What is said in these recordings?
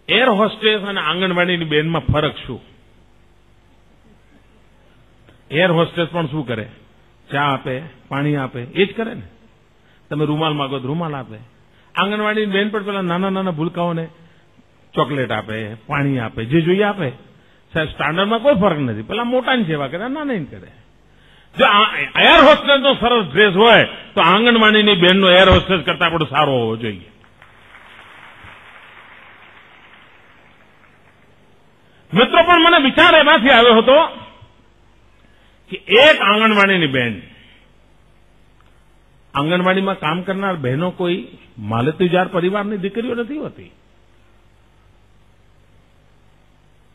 Air hostess અને આંગણવાડીની બેનમાં ફરક શું? એર હોસ્ટેસ પણ શું કરે? ચા આપે, પાણી આપે, એ જ કરે ને. તમે રૂમાલ માગો તો રૂમાલ આપે. આંગણવાડીની બેન પણ પેલા નાના નાના ભૂલકાઓને ચોકલેટ આપે, પાણી આપે, જે જોઈએ આપે. સાહેબ, સ્ટાન્ડર્ડમાં કોઈ ફરક નથી. પેલા મોટાની સેવા કરે, નાની કરે. જો એર હોસ્ટેસનો સરસ ડ્રેસ હોય તો આંગણવાડીની બેનનો એર હોસ્ટેસ કરતા પણ સારો હોવો જોઈએ. મિત્રો, પણ મને વિચાર એમાંથી આવ્યો હતો કે એક આંગણવાડીની બેન, આંગણવાડીમાં કામ કરનાર બહેનો કોઈ માલતીજાર પરિવારની દીકરીઓ નથી હોતી.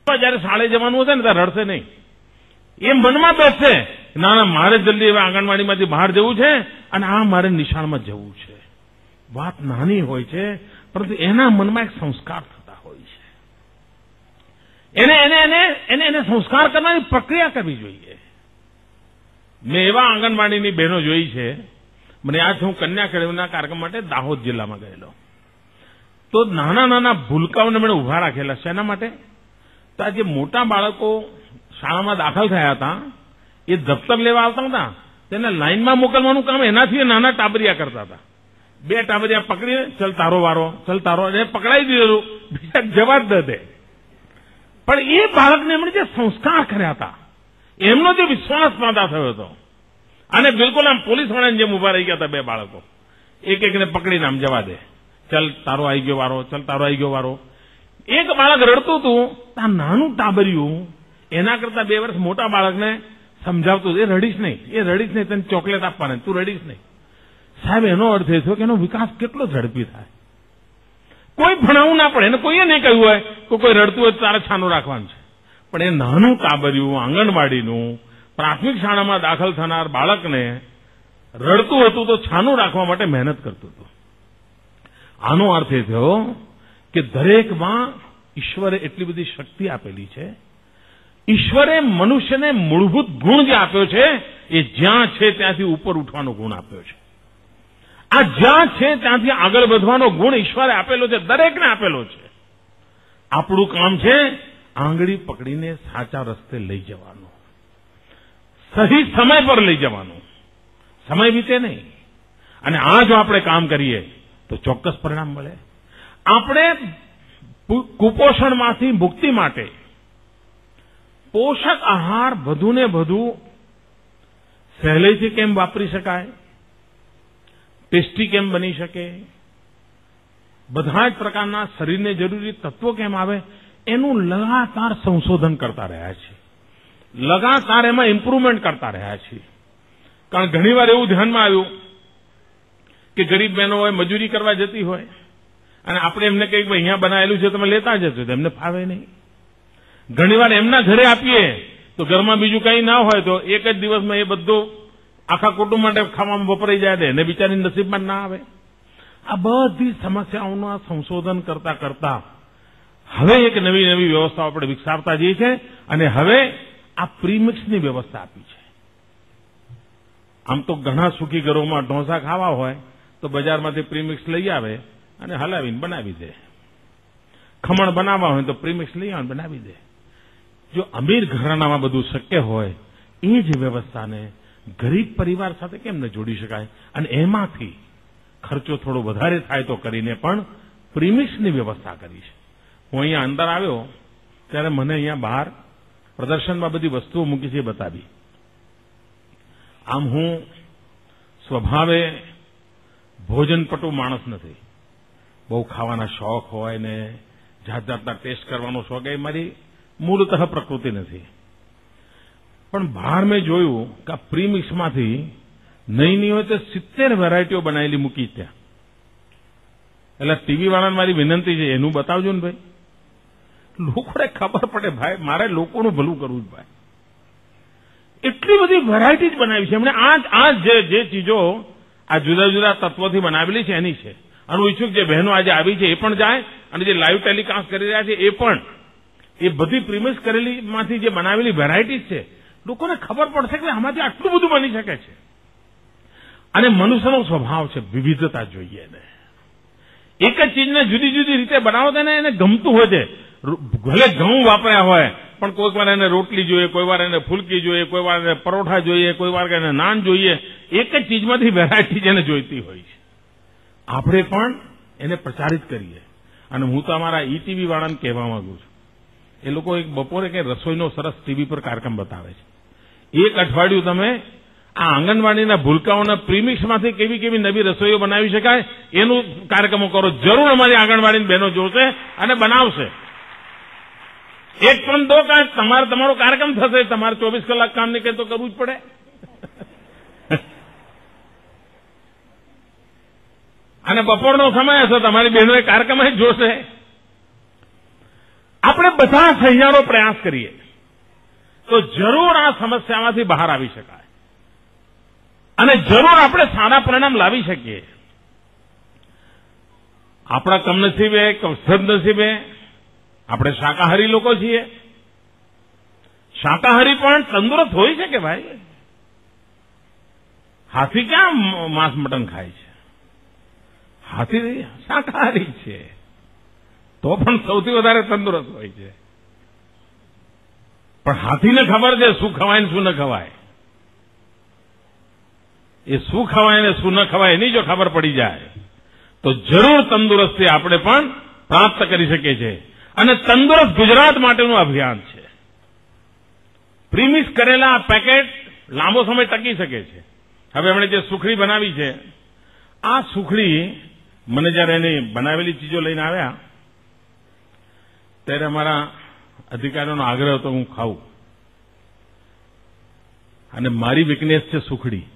જયારે શાળે જવાનું હશે ને ત્યારે રડશે નહીં. એ મનમાં બેસશે, ના ના, મારે જલ્દી હવે આંગણવાડીમાંથી બહાર જવું છે અને આ મારે નિશાળમાં જવું છે. વાત નાની હોય છે, પરંતુ એના મનમાં એક સંસ્કાર થતા હોય છે. એને સંસ્કાર કરવાની પ્રક્રિયા કરવી જોઈએ. મેં એવા આંગણવાડીની બહેનો જોઈ છે. મને યાદ છે, હું કન્યા કેળવણીના કાર્યક્રમ માટે દાહોદ જિલ્લામાં ગયેલો. તો નાના નાના ભૂલકાઓને મેં ઉભા રાખેલા. શેના માટે? તો આ જે મોટા બાળકો શાળામાં દાખલ થયા હતા, એ દફતર લેવા આવતા હતા, તેને લાઈનમાં મોકલવાનું કામ એનાથી નાના ટાબરિયા કરતા હતા. 2 ટાબરિયા પકડીને ચલ તારો વારો, ચલ તારો, એને પકડાઈ દીધેલું, બીજા જવા જ દે. પણ એ બાળકને એમણે જે સંસ્કાર કર્યા હતા, એમનો જે વિશ્વાસ પેદા થયો હતો, અને બિલકુલ આમ પોલીસવાળાની જેમ ઉભા રહી ગયા હતા 2 બાળકો. એકને પકડીને આમ જવા દે, ચલ તારો આવી ગયો વારો, ચલ તારો આવી ગયો વારો. એક બાળક રડતું હતું, આ નાનું ટાબરિયું એના કરતા 2 વર્ષ મોટા બાળકને સમજાવતું, એ રડીશ નહીં, તને ચોકલેટ આપવાને, તું રડીશ નહીં. સાહેબ, એનો અર્થ એ થયો કે એનો વિકાસ કેટલો ઝડપી થાય. કોઈ ભણાવવું ના પડે, એને કોઈએ નહીં કહ્યું હોય કે કોઈ રડતું હોય તારે છાનું રાખવાનું છે. પણ એ નાનું ટાબરિયું આંગણવાડીનું પ્રાથમિક શાળામાં દાખલ થનાર બાળકને રડતું હતું તો છાનું રાખવા માટે મહેનત કરતું હતું. આનો અર્થ એ થયો કે દરેકમાં ઈશ્વરે એટલી બધી શક્તિ આપેલી છે. ઈશ્વરે મનુષ્યને મૂળભૂત ગુણ જે આપ્યો છે, એ જ્યાં છે ત્યાંથી ઉપર ઉઠવાનો ગુણ આપ્યો છે. આ જ્યાં છે ત્યાંથી આગળ વધવાનો ગુણ ઈશ્વરે આપેલો છે, દરેકને આપેલો છે. આપણું કામ છે આંગળી પકડીને સાચા રસ્તે લઈ જવાનો, સહી સમય પર લઈ જવાનો. સમય વીતે નહીં. અને આ જો આપણે કામ કરીએ તો ચોક્કસ પરિણામ મળે. આપણે કુપોષણમાંથી મુક્તિ માટે પોષક આહાર વધુને વધુ સહેલાઈથી કેમ વાપરી શકાય, ટેસ્ટી કેમ બની શકે, બધા જ પ્રકારના શરીરને જરૂરી તત્વો કેમ આવે, એનું લગાતાર સંશોધન કરતા રહ્યા છે. લગાતાર એમાં ઇમ્પ્રુવમેન્ટ કરતા રહ્યા છે. કારણ ઘણીવાર એવું ધ્યાનમાં આવ્યું કે ગરીબ બહેનો હોય, મજૂરી કરવા જતી હોય, અને આપણે એમને કહીએ કે અહીંયા બનાવેલું છે તમે લેતા જશો, તો એમને ફાવે નહીં. ઘણીવાર એમના ઘરે આપીએ તો ઘરમાં બીજું કંઈ ના હોય તો એક જ દિવસમાં એ બધું આખા કુટુંબ માટે ખાવામાં વપરાઈ જાય છે, એને બિચારી નસીબમાં ના આવે. આ બધી સમસ્યાઓના સંશોધન કરતા કરતા હવે એક નવી નવી વ્યવસ્થાઓ આપણે વિકસાવતા જઈએ છીએ. અને હવે આ પ્રીમિક્સની વ્યવસ્થા આપી છે. આમ તો ઘણા સુખી ઘરોમાં ઢોસા ખાવા હોય તો બજારમાંથી પ્રીમિક્સ લઈ આવે અને હલાવીને બનાવી દે. ખમણ બનાવવા હોય તો પ્રીમિક્સ લઈ આવે બનાવી દે. જો અમીર ઘરાનામાં બધું શક્ય હોય, એ જ વ્યવસ્થાને ગરીબ પરિવાર સાથે કેમ ન જોડી શકાય? અને એમાંથી ખર્ચો થોડો વધારે થાય તો કરીને પણ પ્રીમિક્સની વ્યવસ્થા કરી છે. હું અહીંયા અંદર આવ્યો ત્યારે મને અહીંયા બહાર પ્રદર્શનમાં બધી વસ્તુઓ મૂકી છે બતાવી. આમ હું સ્વભાવે ભોજનપટુ માણસ નથી. બહુ ખાવાના શોખ હોય ને જાત જાતના ટેસ્ટ કરવાનો શોખ, એ મારી મૂળતઃ પ્રકૃતિ નથી. પણ બહાર મેં જોયું કે આ પ્રીમિક્સમાંથી નહીં હોય તો 70 વેરાયટીઓ બનાવેલી મૂકી ત્યાં. એટલે ટીવી વાળાને મારી વિનંતી છે, એનું બતાવજો ને ભાઈ, લોકોને ખબર પડે. ભાઈ, મારે લોકોનું ભલું કરવું જ ભાઈ. એટલી બધી વેરાયટી જ બનાવી છે એમણે. આ જે ચીજો આ જુદા જુદા તત્વોથી બનાવેલી છે એની છે. અને હું ઈચ્છું જે બહેનો આજે આવી છે એ પણ જાય, અને જે લાઈવ ટેલિકાસ્ટ કરી રહ્યા છે એ પણ, એ બધી પ્રીમિક્સ કરેલીમાંથી જે બનાવેલી વેરાયટી છે, લોકોને ખબર પડશે કે આમાંથી આટલું બધું બની શકે છે. અને મનુષ્યનો સ્વભાવ છે વિવિધતા જોઈએ ને. એક જ ચીજને જુદી જુદી રીતે બનાવો તો એને ગમતું હોય છે. ભલે ઘઉં વાપર્યા હોય પણ કોઈક વાર એને રોટલી જોઈએ, કોઈ વાર એને ફુલકી જોઈએ, કોઈ વાર એને પરોઠા જોઈએ, કોઈ વાર એને નાન જોઈએ. એક જ ચીજમાંથી વેરાયટી જેને જોઈતી હોય છે. આપણે પણ એને પ્રચારિત કરીએ. અને હું તો અમારા ઈટીવી વાળાને કહેવા માંગુ છું, એ લોકો એક બપોરે કે રસોઈનો સરસ ટીવી પર કાર્યક્રમ બતાવે છે. એક અઠવાડિયું તમે આ આંગણવાડીના ભૂલકાઓના પ્રીમિક્સમાંથી કેવી કેવી નવી રસોઈઓ બનાવી શકાય એનું કાર્યક્રમો કરો. જરૂર અમારી આંગણવાડીની બહેનો જોશે અને બનાવશે. એક પણ દો કાંઈ તમારો કાર્યક્રમ થશે. તમારે 24 કલાક કામ નહીં કે તો કરવું જ પડે. અને બપોરનો સમય હશે, તમારી બહેનો એ કાર્યક્રમ જ જોશે. આપણે બધા સહિયારો પ્રયાસ કરીએ તો જરૂર આ સમસ્યામાંથી બહાર આવી શકાય અને જરૂર આપણે સારા પરિણામ લાવી શકીએ. આપણા કમનસીબે સદનસીબે આપણે શાકાહારી લોકો છીએ. શાકાહારી પણ તંદુરસ્ત હોઈ શકે ભાઈ. હાથી ક્યાં માંસ મટન ખાય છે? હાથી શાકાહારી છે તો પણ સૌથી વધારે તંદુરસ્ત હોય છે. પણ હાથીને ખબર છે શું ખવાય ને શું ન ખવાય. એ શું ખવાય ને શું ન ખવાય એની જો ખબર પડી જાય તો જરૂર તંદુરસ્તી આપણે પણ પ્રાપ્ત કરી શકીએ છીએ. અને તંદુરસ્ત ગુજરાત માટેનું અભિયાન છે. પ્રીમિક્સ કરેલા પેકેટ લાંબો સમય ટકી શકે છે. હવે એમણે જે સુખડી બનાવી છે, આ સુખડી મને જયારે એની બનાવેલી ચીજો લઈને આવ્યા ત્યારે અમારા અધિકારીઓનો આગ્રહ હતો હું ખાઉં. અને મારી વીકનેસ છે સુખડી.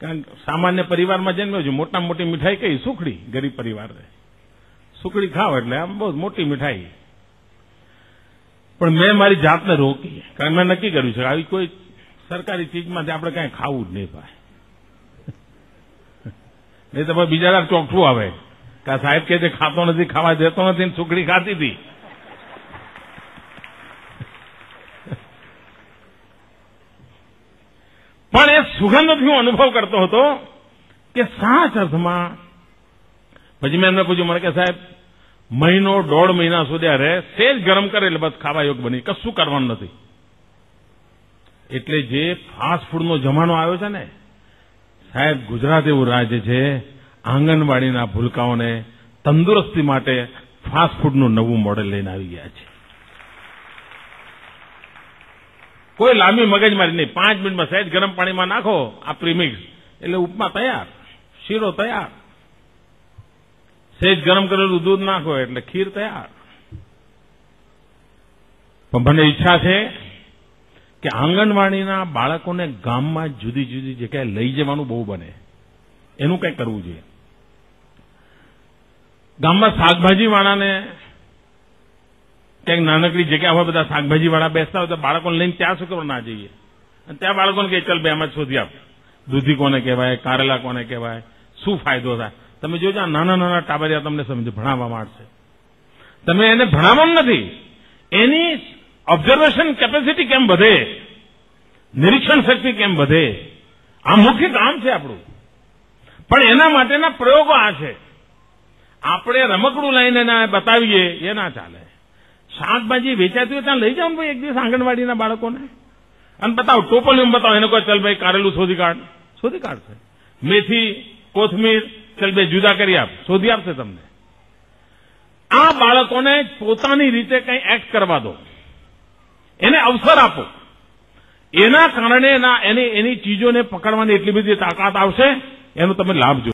કારણ સામાન્ય પરિવારમાં જન્મ્યો છું, મોટામાં મોટી મીઠાઈ કઈ સુખડી. ગરીબ પરિવારને સુખડી ખાવ એટલે આમ બહુ મોટી મીઠાઈ. પણ મેં મારી જાતને રોકી, કારણ મેં નક્કી કર્યું છે આવી કોઈ સરકારી ચીજમાંથી આપણે કાંઈ ખાવું જ નહીં ભાઈ. નહીં તો બીજા ચોખ્ઠું આવે કે સાહેબ કે ખાતો નથી, ખાવા દેતો નથી, સુખડી ખાતી હતી. પણ એ સુગંધથી હું અનુભવ કરતો હતો કે સાચ અર્થમાં. પછી મેં એમને પૂછ્યું, મને કે સાહેબ મહિનો 1.5 મહિના સુધી અરે સેજ ગરમ કરે એટલે બસ ખાવા યોગ બની, કશું કરવાનું નથી. એટલે જે ફાસ્ટ ફૂડનો જમાનો આવ્યો છે ને સાહેબ, ગુજરાત એવું રાજ્ય છે આંગણવાડીના ભૂલકાઓને તંદુરસ્તી માટે ફાસ્ટ ફૂડનું નવું મોડેલ લઈને આવી ગયા છે. કોઈ લાંબી મગજમારી નહીં. 5 મિનિટમાં સહેજ ગરમ પાણીમાં નાખો આ પ્રીમિક્સ એટલે ઉપમા તૈયાર, શીરો તૈયાર. સહેજ ગરમ કરેલું દૂધ નાખો એટલે ખીર તૈયાર. પણ મને ઈચ્છા છે કે આંગણવાડીના બાળકોને ગામમાં જુદી જુદી જગ્યાએ લઈ જવાનું બહુ બને, એનું કંઈક કરવું જોઈએ. ગામમાં શાકભાજીવાળાને ક્યાંક નાનકડી જગ્યા હોય, બધા શાકભાજીવાળા બેસતા હોય તો બાળકોને લઈને ત્યાં શું કરવા ના જઈએ. અને ત્યાં બાળકોને કહે ચાલ બે એમ જ શોધી આપ, દૂધી કોને કહેવાય, કારેલા કોને કહેવાય, શું ફાયદો થાય. તમે જોજો આ નાના નાના ટાબરિયા તમને સમજ ભણાવવા માંડશે. તમે એને ભણાવવાનું નથી, એની ઓબ્ઝર્વેશન કેપેસિટી કેમ વધે, નિરીક્ષણ શક્તિ કેમ વધે, આ મુખ્ય કામ છે આપણું. પણ એના માટેના પ્રયોગો આ છે. આપણે રમકડું લઈને ના બતાવીએ એ ના ચાલે. શાકભાજી વેચાતી હોય ત્યાં લઈ જાઓ ને ભાઈ એક દિવસ આંગણવાડીના બાળકોને અને બતાવો, ટોપલીમાં બતાવો. એને કહો ચાલ ભાઈ કારેલું શોધી કાઢશે. મેથી, કોથમીર ચાલ બે જુદા કરી આપ, શોધી આપશે તમને. આ બાળકોને પોતાની રીતે કંઈ એક્ટ કરવા દો, એને અવસર આપો. એના કારણે એની ચીજોને પકડવાની એટલી બધી તાકાત આવશે, એનો તમે લાભ જોશો.